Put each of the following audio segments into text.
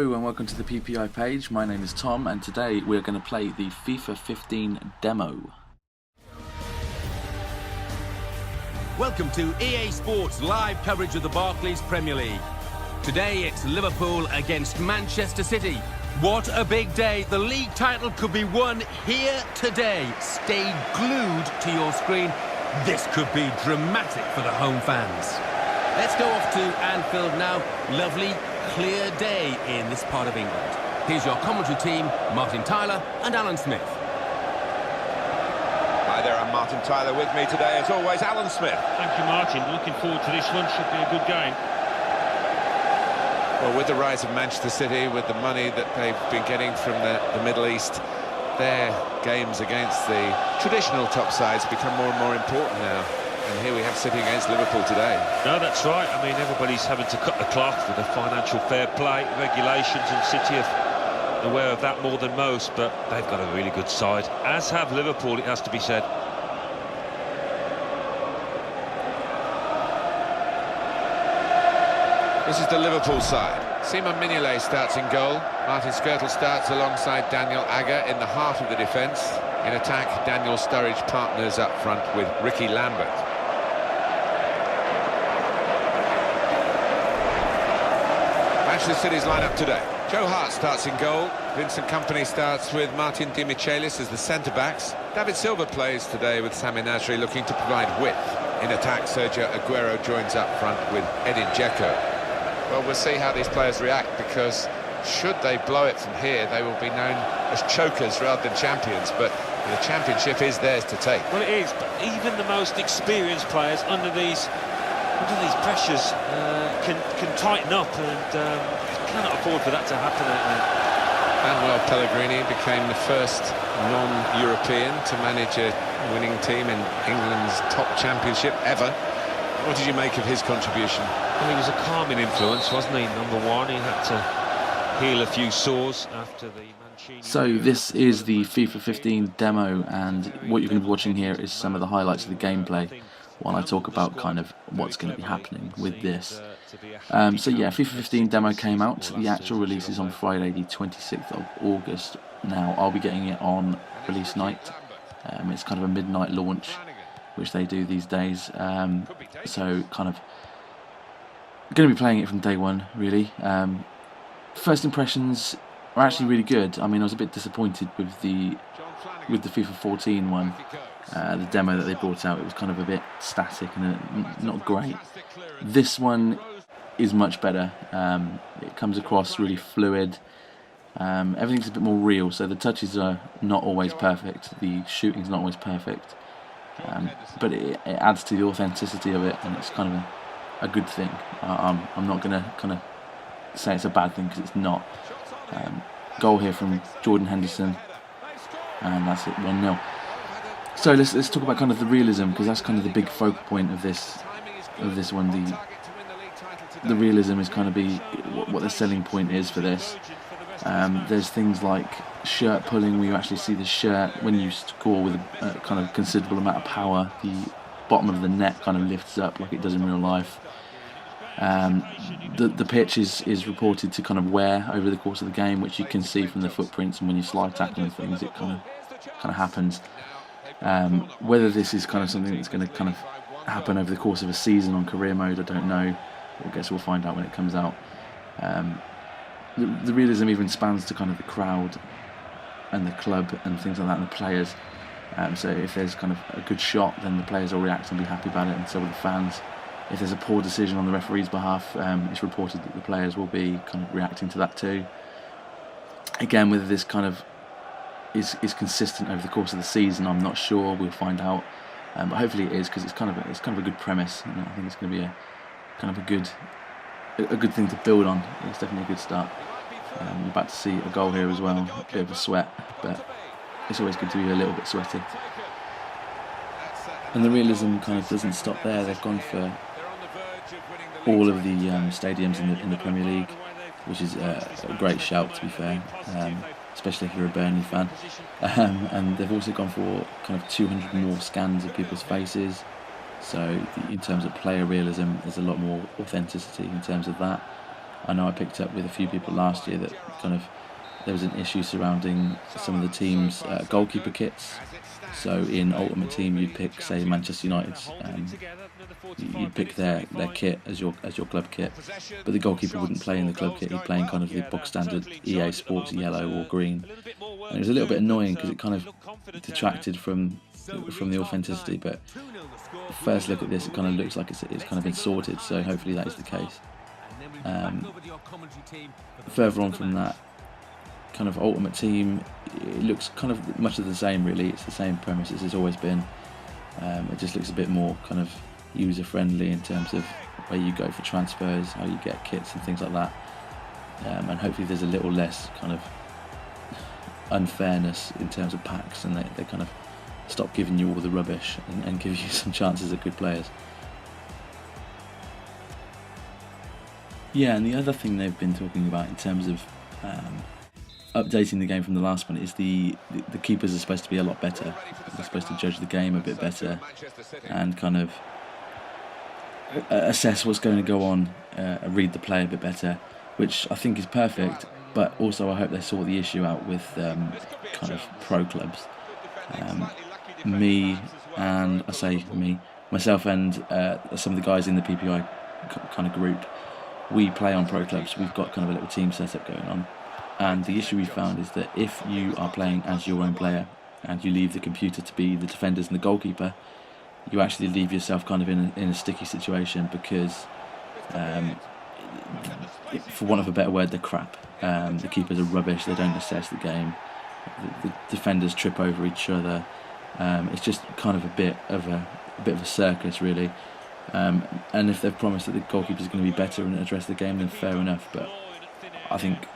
Hello and welcome to the PPI page. My name is Tom and today we're going to play the FIFA 15 demo. Welcome to EA Sports live coverage of the Barclays Premier League. Today it's Liverpool against Manchester City. What a big day. The league title could be won here today. Stay glued to your screen. This could be dramatic for the home fans. Let's go off to Anfield now. Lovely, clear day in this part of England. Here's your commentary team, Martin Tyler and Alan Smith. Hi there, I'm Martin Tyler. With me today, as always, Alan Smith. Thank you, Martin. Looking forward to this one. Should be a good game. Well, with the rise of Manchester City, with the money that they've been getting from the Middle East, their games against the traditional top sides become more and more important now. And here we have City against Liverpool today. No, that's right. I mean, everybody's having to cut the cloth with the financial fair play regulations, and City are aware of that more than most, but they've got a really good side, as have Liverpool, it has to be said. This is the Liverpool side. Simon Mignolet starts in goal. Martin Skrtel starts alongside Daniel Agger in the heart of the defence. In attack, Daniel Sturridge partners up front with Ricky Lambert. Manchester City's lineup today. Joe Hart starts in goal. Vincent Kompany starts with Martin Di Michelis as the centre-backs. David Silva plays today with Sami Nasri looking to provide width. In attack, Sergio Aguero joins up front with Edin Dzeko. Well, we'll see how these players react, because should they blow it from here, they will be known as chokers rather than champions, but the championship is theirs to take. Well, it is, but even the most experienced players under these pressures can tighten up, and cannot afford for that to happen. Manuel Pellegrini became the first non-European to manage a winning team in England's top championship ever. What did you make of his contribution? Well, he was a calming influence, wasn't he? Number one, he had to heal a few sores after the Mancini. So this is the FIFA 15 demo, and what you're going to be watching here is some of the highlights of the gameplay while I talk about kind of what's going to be happening with this. So yeah, FIFA 15 demo came out. The actual release is on Friday the 26th of August. Now I'll be getting it on release night. It's kind of a midnight launch, which they do these days. So kind of going to be playing it from day one, really. First impressions are actually really good. I mean, I was a bit disappointed with the FIFA 14 one, the demo that they brought out. It was kind of a bit static and not great. This one is much better. It comes across really fluid. Everything's a bit more real, so the touches are not always perfect. The shooting's not always perfect. But it adds to the authenticity of it, and it's kind of a good thing. I'm not going to kind of say it's a bad thing, because it's not. Goal here from Jordan Henderson, and that's it, 1-0. So let's talk about kind of the realism, because that's kind of the big focal point of this one. The realism is kind of what the selling point is for this. There's things like shirt pulling, where you actually see the shirt when you score with a kind of considerable amount of power. The bottom of the net kind of lifts up like it does in real life. The pitch is reported to kind of wear over the course of the game, which you can see from the footprints, and when you slide tackle and things, it kind of happens. Whether this is kind of something that's going to kind of happen over the course of a season on career mode, I don't know. I guess we'll find out when it comes out. The realism even spans to kind of the crowd and the club and things like that, and the players. So if there's kind of a good shot, then the players will react and be happy about it, and so will the fans. If there's a poor decision on the referee's behalf, it's reported that the players will be kind of reacting to that too. Again, whether this kind of is consistent over the course of the season, I'm not sure. We'll find out. But hopefully it is, because it's kind of a good premise. I think it's going to be a good thing to build on. It's definitely a good start. You're about to see a goal here as well. A bit of a sweat, but it's always good to be a little bit sweaty. And the realism kind of doesn't stop there. They've gone for all of the stadiums in the Premier League, which is a great shout, to be fair, especially if you're a Burnley fan. And they've also gone for kind of 200 more scans of people's faces. So in terms of player realism, there's a lot more authenticity in terms of that. I know I picked up with a few people last year that kind of there was an issue surrounding some of the teams' goalkeeper kits. So in Ultimate Team, you'd pick, say, Manchester United's, you'd pick their kit as your club kit, but the goalkeeper wouldn't play in the club kit. He'd play in kind of the box standard EA Sports yellow or green, and it was a little bit annoying because it kind of detracted from the authenticity. But first look at this, it kind of looks like it's kind of been sorted. So hopefully that is the case. Further on from that, kind of Ultimate Team, it looks kind of much of the same really. It's the same premise as it's always been. It just looks a bit more kind of user friendly in terms of where you go for transfers, how you get kits and things like that, and hopefully there's a little less kind of unfairness in terms of packs, and they kind of stop giving you all the rubbish and give you some chances at good players. Yeah, and the other thing they've been talking about in terms of updating the game from the last one is the keepers are supposed to be a lot better. They're supposed to judge the game a bit better and kind of assess what's going to go on, read the play a bit better, which I think is perfect. But also I hope they sort the issue out with kind of pro clubs. Myself and some of the guys in the PPI kind of group, we play on pro clubs. We've got kind of a little team setup going on. And the issue we found is that if you are playing as your own player and you leave the computer to be the defenders and the goalkeeper, you actually leave yourself kind of in a sticky situation because, for want of a better word, they're crap. The keepers are rubbish. They don't assess the game. The defenders trip over each other. It's just kind of a bit of a circus, really. And if they've promised that the goalkeeper is going to be better and address the game, then fair enough. But I think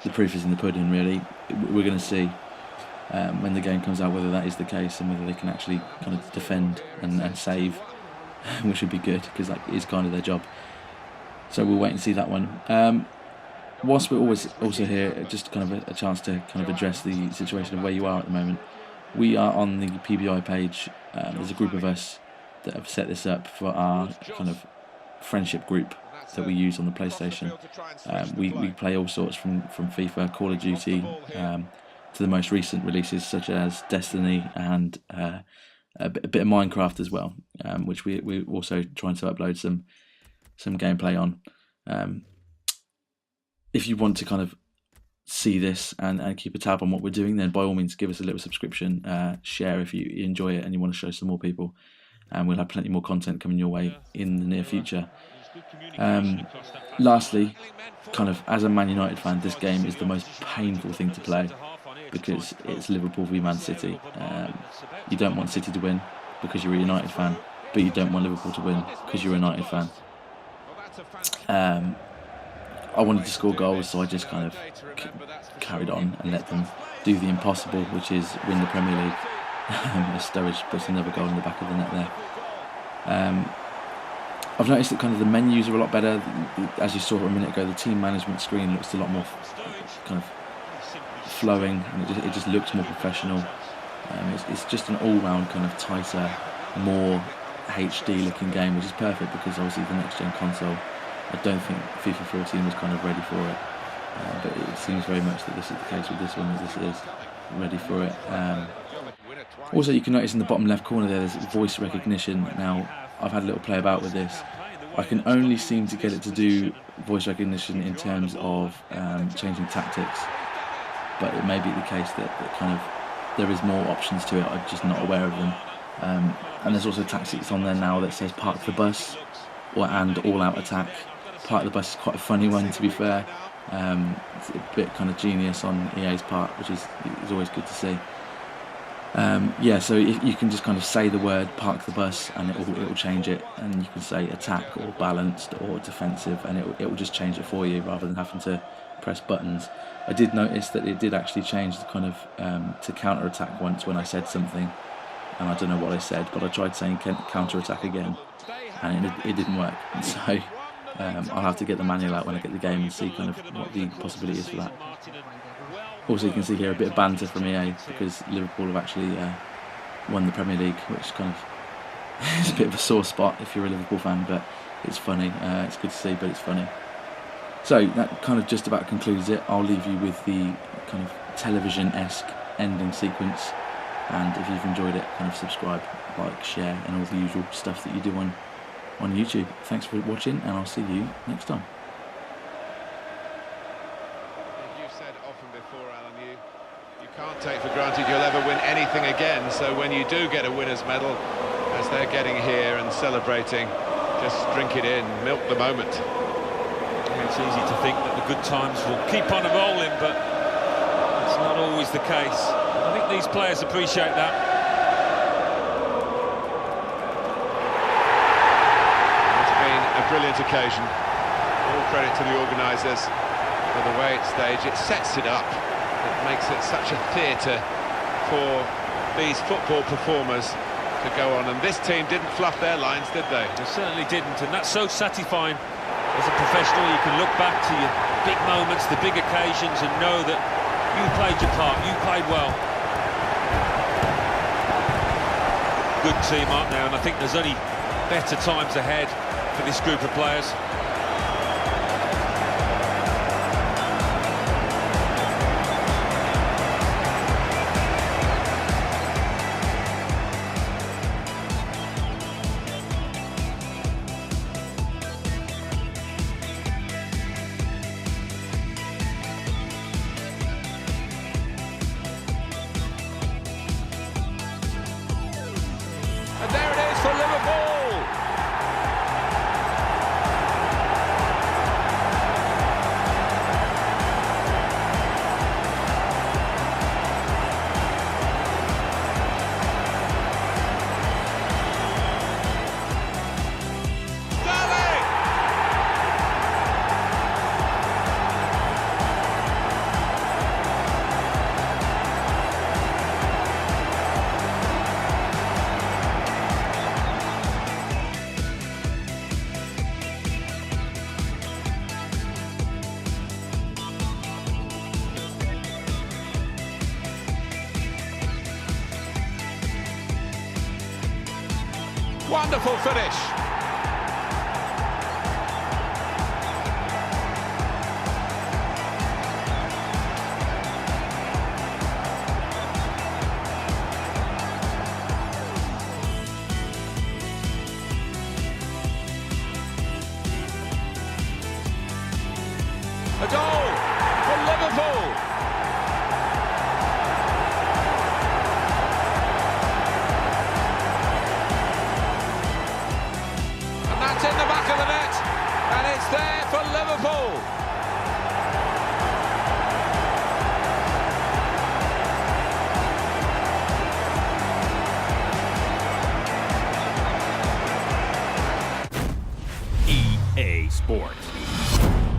the proof is in the pudding, really. We're going to see when the game comes out whether that is the case and whether they can actually kind of defend and save, which would be good because that is kind of their job. So we'll wait and see that one. Whilst we're always also here, just kind of a chance to kind of address the situation of where you are at the moment. We are on the PPI page. There's a group of us that have set this up for our kind of friendship group that we use on the PlayStation. We play all sorts from FIFA, Call of Duty, to the most recent releases such as Destiny and a bit of Minecraft as well, which we're also trying to upload some gameplay on. If you want to kind of see this and keep a tab on what we're doing, then by all means give us a little subscription, share if you enjoy it and you want to show some more people, and we'll have plenty more content coming your way in the near future. Lastly, kind of as a Man United fan, this game is the most painful thing to play because it's Liverpool v Man City. You don't want City to win because you're a United fan, but you don't want Liverpool to win because you're a United fan. I wanted to score goals, so I just kind of carried on and let them do the impossible, which is win the Premier League. Sturridge puts another goal in the back of the net there. I've noticed that kind of the menus are a lot better. As you saw a minute ago, the team management screen looks a lot more kind of flowing, and it just looks more professional. It's just an all-round kind of tighter, more HD-looking game, which is perfect because obviously the next-gen console, I don't think FIFA 14 was kind of ready for it, but it seems very much that this is the case with this one, that this is ready for it. Also, you can notice in the bottom left corner there's voice recognition. Now, I've had a little play about with this. I can only seem to get it to do voice recognition in terms of changing tactics, but it may be the case that kind of there is more options to it. I'm just not aware of them. And there's also tactics on there now that says park the bus and all-out attack. Park the bus is quite a funny one, to be fair. It's a bit kind of genius on EA's part, which is always good to see. So you can just kind of say the word park the bus and it will change it, and you can say attack or balanced or defensive, and it will just change it for you rather than having to press buttons. I did notice that it did actually change the kind of to counter attack once when I said something, and I don't know what I said, but I tried saying counter attack again and it didn't work. And so I'll have to get the manual out when I get the game and see kind of what the possibility is for that. Also, you can see here a bit of banter from EA because Liverpool have actually won the Premier League, which kind of is a bit of a sore spot if you're a Liverpool fan, but it's funny. It's good to see, but it's funny. So that kind of just about concludes it. I'll leave you with the kind of television-esque ending sequence, and if you've enjoyed it, kind of subscribe, like, share, and all the usual stuff that you do on YouTube. Thanks for watching, and I'll see you next time. You've said often before, Alan, you can't take for granted you'll ever win anything again, so when you do get a winner's medal, as they're getting here and celebrating, just drink it in, milk the moment. It's easy to think that the good times will keep on rolling, but it's not always the case. I think these players appreciate that. It's been a brilliant occasion. All credit to the organisers for the way it's staged. It sets it up. It makes it such a theatre for these football performers to go on. And this team didn't fluff their lines, did they? They certainly didn't, and that's so satisfying. As a professional, you can look back to your big moments, the big occasions, and know that you played your part, you played well. Good team up now, and I think there's only better times ahead for this group of players. And there it is for Liverpool! Wonderful finish. A goal for Liverpool. In the back of the net, and it's there for Liverpool. EA Sports.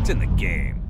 It's in the game.